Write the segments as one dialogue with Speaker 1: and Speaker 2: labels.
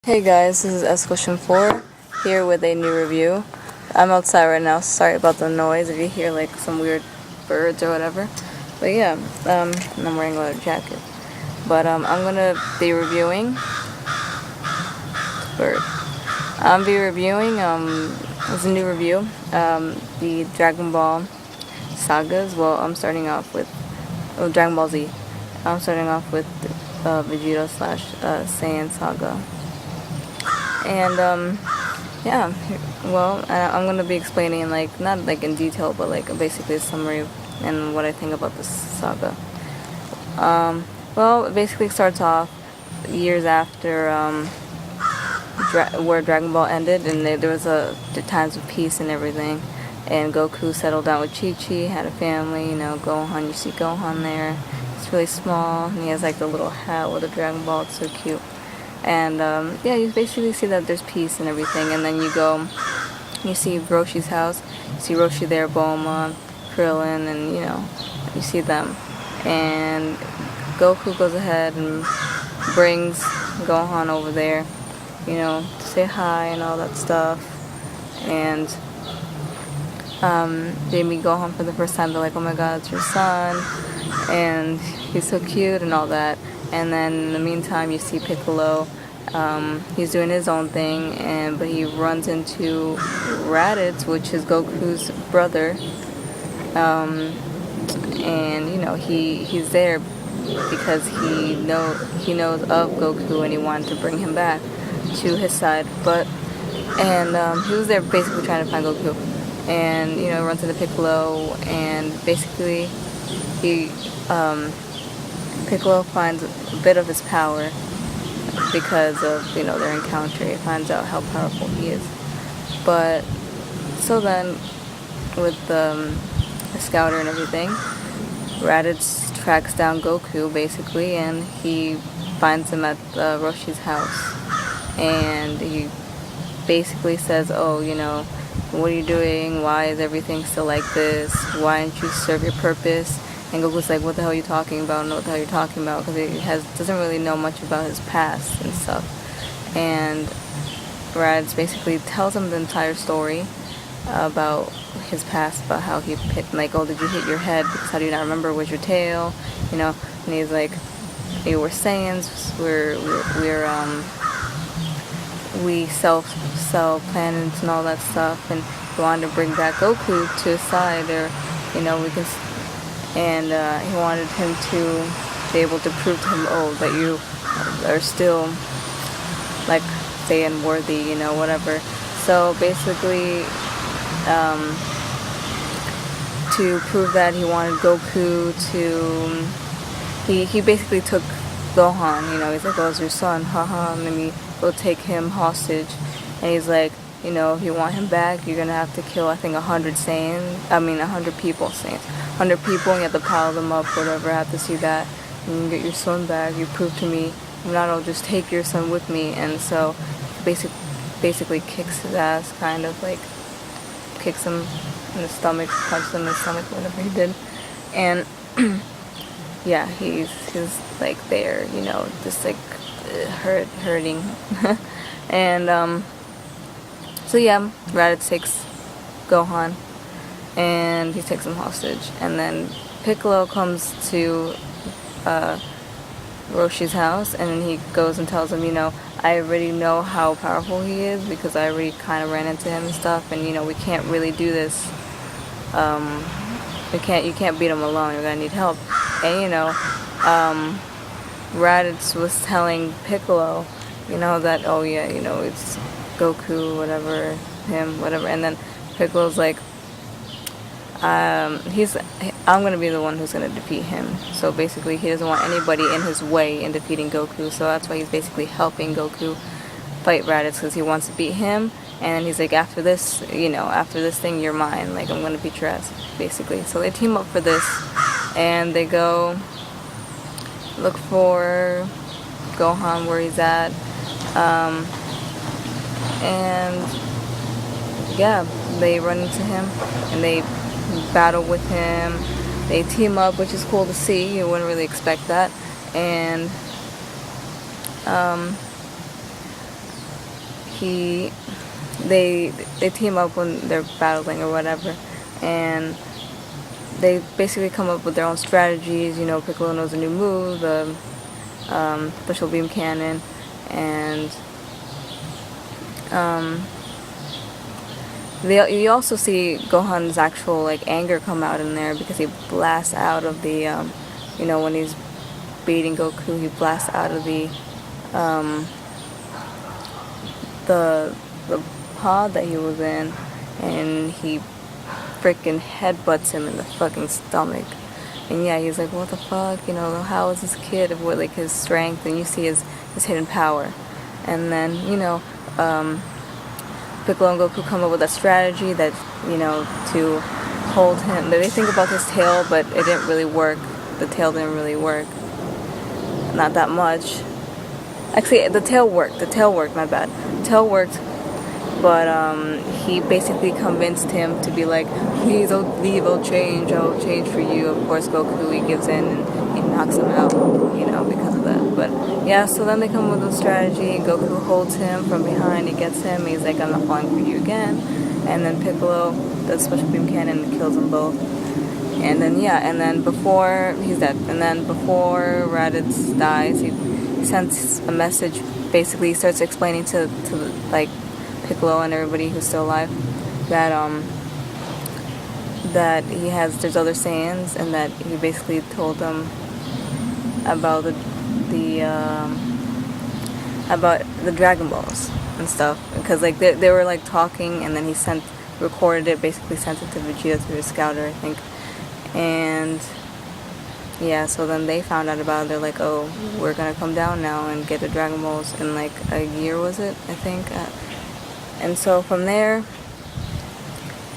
Speaker 1: Hey guys, this is S Question 4 here with a new review. I'm outside right now, sorry about the noise if you hear like some weird birds or whatever. But yeah, and I'm wearing a leather jacket. But I'm gonna be reviewing bird. I'm be reviewing it's a new review, the Dragon Ball sagas. Well, I'm starting off with Dragon Ball Z. I'm starting off with Vegeta slash Saiyan Saga. And yeah, well, I'm gonna be explaining like not like in detail, but like basically a summary and what I think about this saga. Well, it basically starts off years after where Dragon Ball ended, and there was times of peace and everything. And Goku settled down with Chi-Chi, had a family. Gohan, you see Gohan there. It's really small, and he has like the little hat with a Dragon Ball. It's so cute. And yeah, you basically see that there's peace and everything. And then you see Roshi's house. You see Roshi there, Bulma, Krillin, and you see them. And Goku goes ahead and brings Gohan over there, to say hi and all that stuff. And they meet Gohan for the first time. They're like, oh my god, it's your son. And he's so cute and all that. And then in the meantime, you see Piccolo. He's doing his own thing, but he runs into Raditz, which is Goku's brother. And he's there because he knows of Goku, and he wanted to bring him back to his side. He was there basically trying to find Goku, and runs into Piccolo, and basically Piccolo finds a bit of his power because of their encounter. He finds out how powerful he is. But so then with the scouter and everything, Raditz tracks down Goku basically, and he finds him at Roshi's house, and he basically says, oh, what are you doing? Why is everything still like this? Why didn't you serve your purpose? And Goku's like, what the hell are you talking about? I don't know what the hell you're talking about, because he doesn't really know much about his past and stuff. And Raditz basically tells him the entire story about his past, about how he hit, like, oh, did you hit your head? Because how do you not remember? Where's your tail? And he's like, hey, we're Saiyans, we sell planets and all that stuff, and he wanted to bring back Goku to his side, or we can. And he wanted him to be able to prove to him, oh, that you are still, like, Saiyan worthy, whatever. So basically, to prove that, he wanted Goku to, he basically took Gohan, he's like, oh, it's your son, haha, let me go take him hostage. And he's like, if you want him back, you're gonna have to kill, I think, 100 people, 100 people, and you have to pile them up, whatever. I have to see that, and you get your son back. You prove to me. If not, I'll just take your son with me. And so, basically kicks his ass, kind of like kicks him in the stomach, punches him in the stomach, whatever he did. And yeah, he's like there, just like hurting. And so yeah, Raditz takes Gohan, and he takes him hostage. And then Piccolo comes to Roshi's house, and then he goes and tells him, I already know how powerful he is, because I already kind of ran into him and stuff, and we can't really do this. You can't beat him alone. You're gonna need help. And Raditz was telling Piccolo, that, oh yeah, it's Goku, whatever, him, whatever. And then Piccolo's like, I'm gonna be the one who's gonna defeat him. So basically, he doesn't want anybody in his way in defeating Goku. So that's why he's basically helping Goku fight Raditz, because he wants to beat him. And he's like, after this thing, you're mine. Like, I'm gonna beat your ass, basically. So they team up for this, and they go look for Gohan where he's at. And yeah, they run into him, and they battle with him. They team up, which is cool to see. You wouldn't really expect that. And he they team up when they're battling or whatever, and they basically come up with their own strategies. You know, Piccolo knows a new move, the special beam cannon, and you also see Gohan's actual like anger come out in there, because he blasts out of the you know, when he's beating Goku, he blasts out of the pod that he was in, and he freaking headbutts him in the fucking stomach. And yeah, he's like, what the fuck, you know, how is this kid with like his strength? And you see his hidden power. And then, you know, Piccolo and Goku come up with a strategy that, you know, to hold him. They think about his tail, but it didn't really work. The tail didn't really work. Not that much. Actually, the tail worked. My bad. The tail worked, but he basically convinced him to be like, please don't leave, I'll change for you. Of course, Goku, he gives in and he knocks him out, you know, because of that. But yeah, so then they come with a strategy. Goku holds him from behind, he gets him, he's like, I'm not falling for you again. And then Piccolo does special beam cannon and kills them both. And then yeah, and then before he's dead, and then before Raditz dies, he sends a message. Basically, he starts explaining to like Piccolo and everybody who's still alive that there's other Saiyans, and that he basically told them about the Dragon Balls and stuff, because like they were like talking, and then he recorded it, basically sent it to Vegeta through his scouter, I think. And yeah, so then they found out about it. They're like, oh, we're gonna come down now and get the Dragon Balls in like a year, was it, I think. And so from there,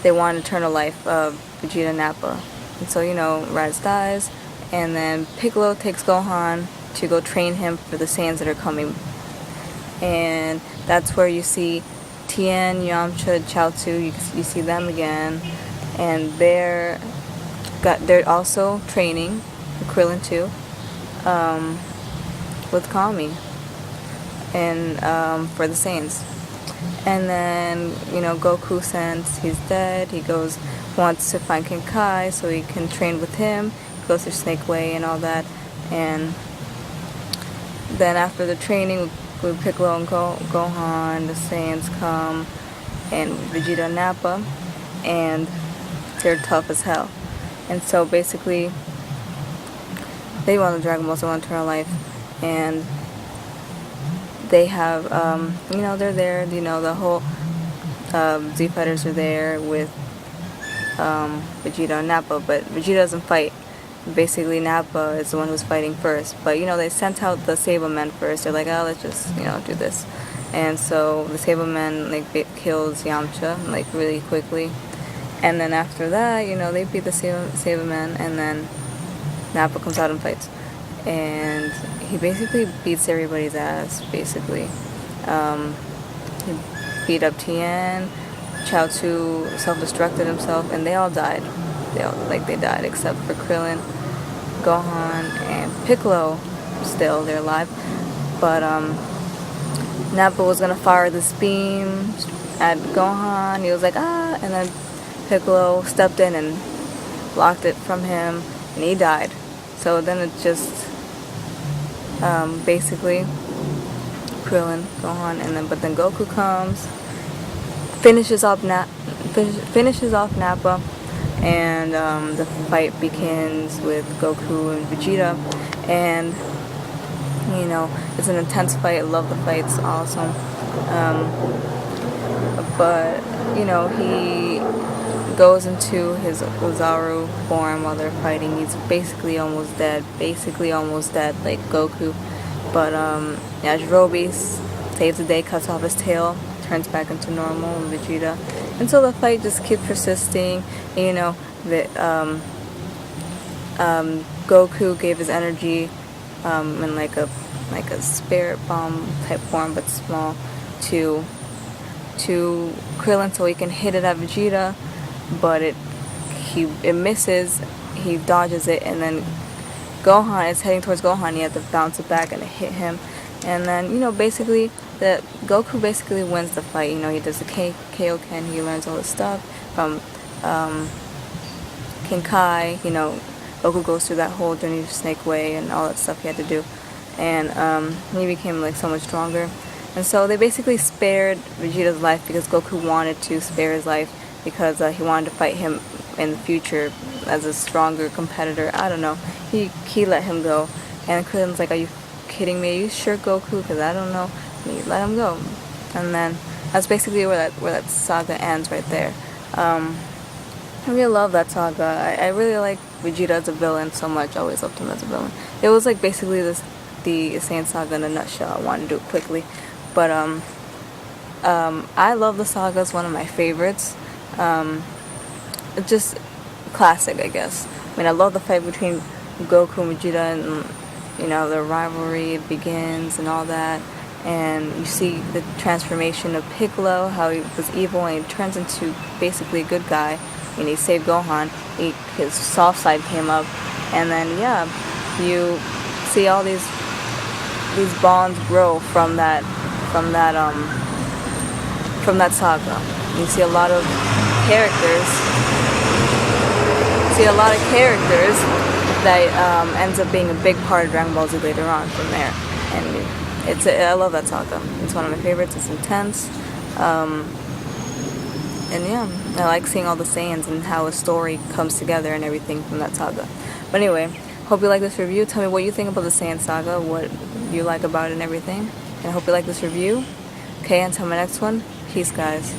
Speaker 1: they want eternal life of Vegeta and Nappa. And so, you know, Raditz dies, and then Piccolo takes Gohan to go train him for the Saiyans that are coming. And that's where you see Tien, Yamcha, Chaozu, you see them again. And they're also training, Krillin too, with Kami, and for the Saiyans. And then, you know, Goku, since he's dead, wants to find King Kai so he can train with him, goes through Snake Way and all that. And then after the training with Piccolo and Gohan, the Saiyans come, and Vegeta and Nappa, and they're tough as hell. And so basically, they want the Dragon Balls, they want eternal life, and they have, you know, they're there, you know, the whole Z Fighters are there with Vegeta and Nappa, but Vegeta doesn't fight. Basically, Nappa is the one who's fighting first. But, you know, they sent out the Sablemen first. They're like, oh, let's just, you know, do this. And so the Sablemen, like, kills Yamcha, like, really quickly. And then after that, you know, they beat the Sablemen, and then Nappa comes out and fights. And he basically beats everybody's ass, basically. He beat up Tien, Chaozu self-destructed himself, and they all died. They died, except for Krillin, Gohan, and Piccolo. Still, they're alive. But Nappa was gonna fire this beam at Gohan. He was like, ah, and then Piccolo stepped in and blocked it from him, and he died. So then it just basically Krillin, Gohan, but then Goku comes, finishes off Nappa, and the fight begins with Goku and Vegeta, and you know, it's an intense fight. I love the fight, it's awesome. But you know, he goes into his Ozaru form while they're fighting. He's basically almost dead, like Goku. But Yajirobe saves the day, cuts off his tail, turns back into normal, and Vegeta. And so the fight just keeps persisting. And, you know, Goku gave his energy in like a spirit bomb type form, but small, to Krillin so he can hit it at Vegeta. But it misses, he dodges it, and then Gohan is heading towards Gohan, he had to bounce it back and it hit him. And then, you know, basically that Goku basically wins the fight. You know, he does the Kaioken, he learns all this stuff from King Kai. You know, Goku goes through that whole journey to Snake Way and all that stuff he had to do, and he became like so much stronger. And so they basically spared Vegeta's life because Goku wanted to spare his life because he wanted to fight him in the future as a stronger competitor. I don't know. He let him go, and Krillin's like, "Are you kidding me? Are you sure, Goku? Because I don't know." And he let him go, and then that's basically where that saga ends right there. I really love that saga. I really like Vegeta as a villain so much. I always loved him as a villain. It was like basically the Saiyan saga in a nutshell. I wanted to do it quickly, but I love the saga. It's one of my favorites. It's just classic, I guess. I mean, I love the fight between Goku and Vegeta, and you know, the rivalry begins and all that. And you see the transformation of Piccolo, how he was evil and he turns into basically a good guy. And he saved Gohan. His soft side came up, and then yeah, you see all these bonds grow from that saga. You see a lot of characters. That ends up being a big part of Dragon Ball Z later on from there, and I love that saga. It's one of my favorites. It's intense, and yeah, I like seeing all the Saiyans and how a story comes together and everything from that saga. But anyway, hope you like this review. Tell me what you think about the Saiyan saga, what you like about it and everything. And I hope you like this review. Okay, until my next one, peace, guys.